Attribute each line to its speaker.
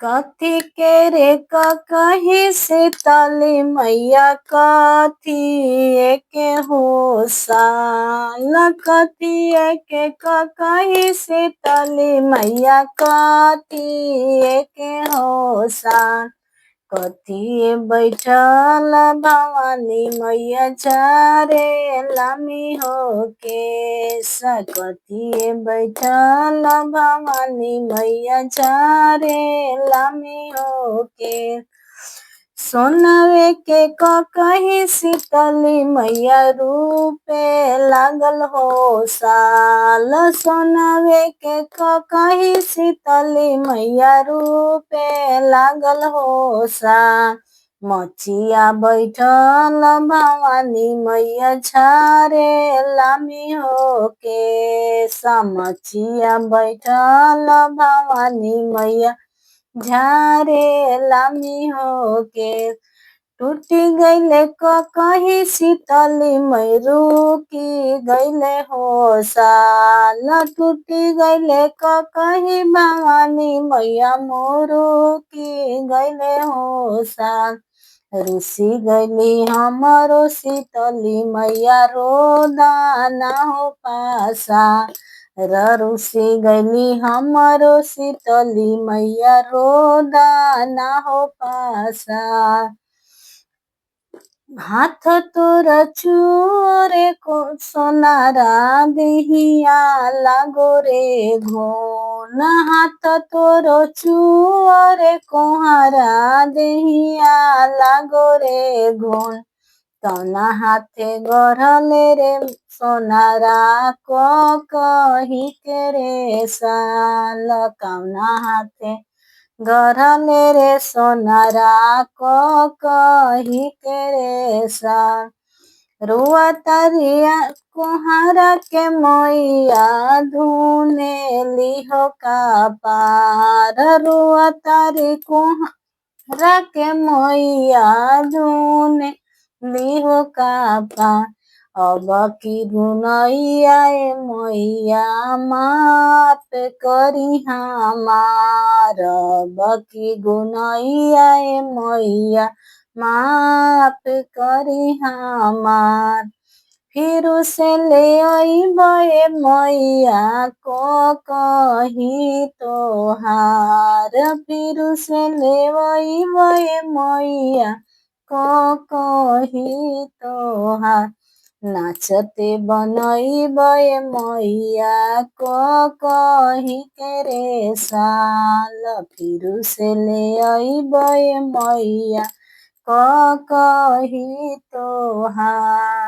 Speaker 1: कथी के रे कही शीतली मैया कथी के हो साल कथी के कही शीतली मैया कथी के हो साल कथी बैठल भवानी मैया चारे लामी हो के कथी बैठल भवानी मैया चारे लामी हो के सोनवे के कही शीतली मैया रूपे लागल हो साल सोनवे के कही शीतली मैया रूपे लागल हो साल मचिया बैठल भवानी मैया छारे लामी हो के समचिया बैठल भवानी मैया झारे लामी हो के टूटी गईले कही शीतली मैरू की गईले हो साल टूटी गईले कही भवानी मैया मोरू की गईले हो साल ऋषि गईली हमरो शीतली मैया रोदाना हो पासा ऋषि गईली हमरो शीतली मैया रोदाना हो पासा हाथ तोर चूरे को सोनारा देहिया लागो रे घोन हाथ तोर चूरे कोहारा देहिया लागो रे घोन कौना हाथे गढ़ले रे सोनारा को कही के रे साल कौना हाथे गढ़ले रे सोनारा को कही के रे साल रुआ तरिया कुहारा के मैया धुने लिहो का पार रुआ तारी कुहारा के मैया धुने लिहो का पार अब की गुनैया मैया माफ करी हमार अब की गुनैया मैया माफ करी हमार फिर से ले अइबे मैया को कही तोहार फिर से ले अइबे मैया को कही तोहार नाचते बनइबे मैया को कही के रे साल फिर से ले अइबे मैया को कही तोहार।